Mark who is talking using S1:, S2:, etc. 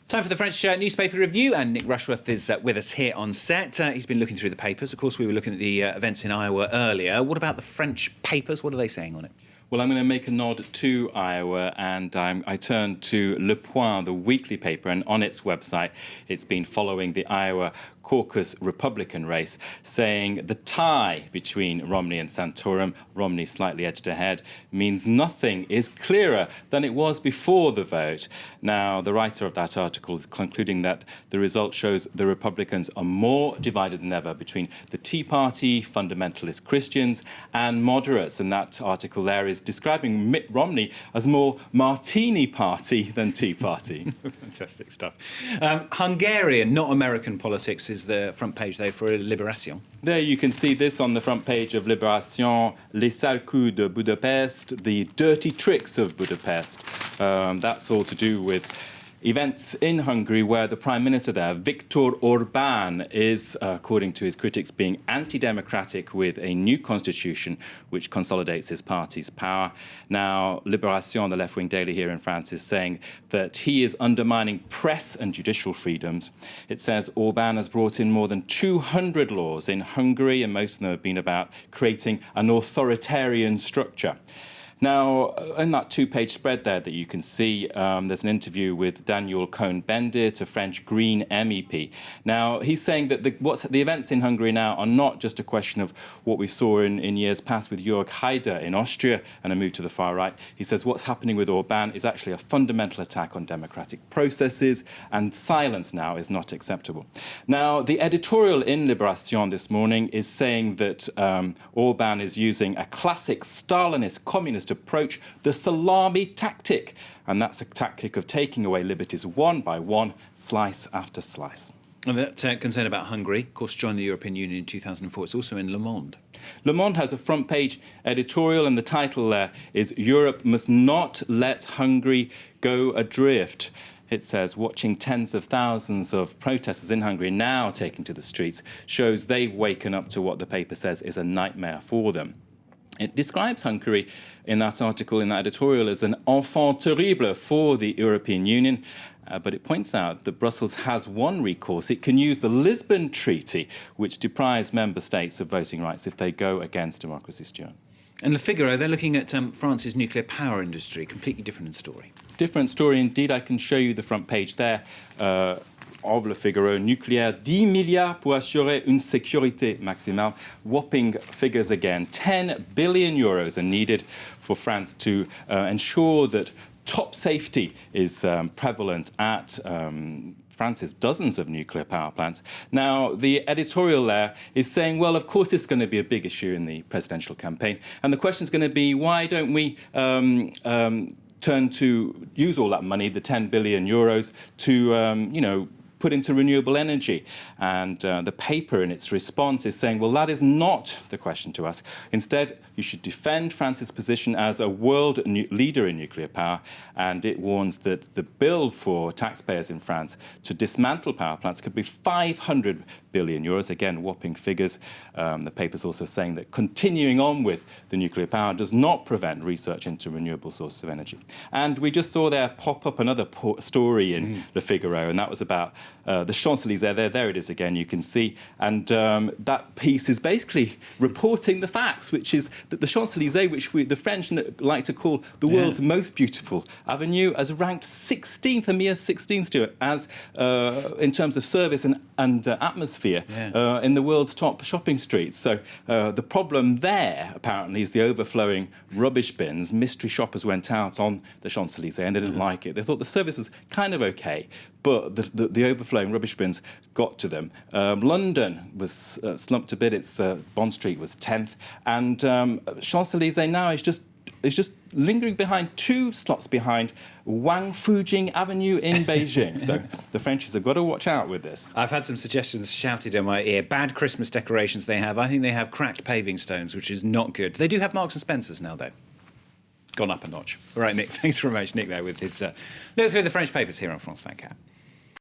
S1: Time for the French newspaper review, and Nick Rushworth is with us here on set. He's been looking through the papers. Of course, we were looking at the events in Iowa earlier. What about the French papers? What are they saying on it?
S2: Well, I'm going to make a nod to Iowa, and I turn to Le Point, the weekly paper, and on its website, it's been following the Iowa caucus Republican race, saying the tie between Romney and Santorum, Romney slightly edged ahead, means nothing is clearer than it was before the vote. Now, the writer of that article is concluding that the result shows the Republicans are more divided than ever between the Tea Party, fundamentalist Christians, and moderates. And that article there is describing Mitt Romney as more Martini Party than Tea Party.
S1: Fantastic stuff. Hungarian, not American politics, is the front page, though, for Libération.
S2: There you can see this on the front page of Libération, Les sales coups de Budapest, the dirty tricks of Budapest. That's all to do with events in Hungary where the Prime Minister there, Viktor Orbán, is, according to his critics, being anti-democratic with a new constitution which consolidates his party's power. Now, Libération, the left-wing daily here in France, is saying that he is undermining press and judicial freedoms. It says Orbán has brought in more than 200 laws in Hungary, and most of them have been about creating an authoritarian structure. Now, in that two-page spread there that you can see, there's an interview with Daniel Cohn-Bendit, a French Green MEP. Now, he's saying that the events in Hungary now are not just a question of what we saw in years past with Jörg Haider in Austria and a move to the far right. He says what's happening with Orbán is actually a fundamental attack on democratic processes, and silence now is not acceptable. Now, the editorial in Libération this morning is saying that Orbán is using a classic Stalinist communist approach, the salami tactic, and that's a tactic of taking away liberties one by one, slice after slice.
S1: And that concern about Hungary, of course, joined the European Union in 2004. It's also in Le Monde.
S2: Le Monde has a front-page editorial, and the title there is "Europe must not let Hungary go adrift." It says, watching tens of thousands of protesters in Hungary now taking to the streets shows they've waken up to what the paper says is a nightmare for them. It describes Hungary in that article, in that editorial, as an enfant terrible for the European Union, but it points out that Brussels has one recourse. It can use the Lisbon Treaty, which deprives member states of voting rights if they go against democracy, Stuart.
S1: And Le Figaro, they're looking at France's nuclear power industry, completely different story.
S2: Different story indeed. I can show you the front page there. Of Le Figaro, nucléaire, 10 milliards pour assurer une sécurité maximale. Whopping figures again. 10 billion euros are needed for France to ensure that top safety is prevalent at France's dozens of nuclear power plants. Now, the editorial there is saying, well, of course it's going to be a big issue in the presidential campaign. And the question is going to be, why don't we turn to use all that money, the 10 billion euros, to, put into renewable energy? And the paper in its response is saying, well, that is not the question to ask. Instead, you should defend France's position as a world leader in nuclear power, and it warns that the bill for taxpayers in France to dismantle power plants could be 500 billion euros, again, whopping figures. The paper's also saying that continuing on with the nuclear power does not prevent research into renewable sources of energy. And we just saw there pop up another story in Le Figaro, and that was about the Champs-Élysées. There it is again, you can see. And that piece is basically reporting the facts, which is that the Champs-Élysées, which the French like to call the world's most beautiful avenue, has ranked 16th, a mere 16th, Stuart, as in terms of service and atmosphere in the world's top shopping streets. So the problem there, apparently, is the overflowing rubbish bins. Mystery shoppers went out on the Champs-Élysées and they didn't like it. They thought the service was kind of okay, but the overflowing rubbish bins got to them. London was slumped a bit. Its Bond Street was 10th. And Champs-Élysées now is just lingering behind, 2 slots behind Wang Fujing Avenue in Beijing. So the Frenchies have got to watch out with this.
S1: I've had some suggestions shouted in my ear. Bad Christmas decorations they have. I think they have cracked paving stones, which is not good. They do have Marks and Spencers now, though. Gone up a notch. All right, Nick. Thanks very much, Nick, there with his look through the French papers here on France 24.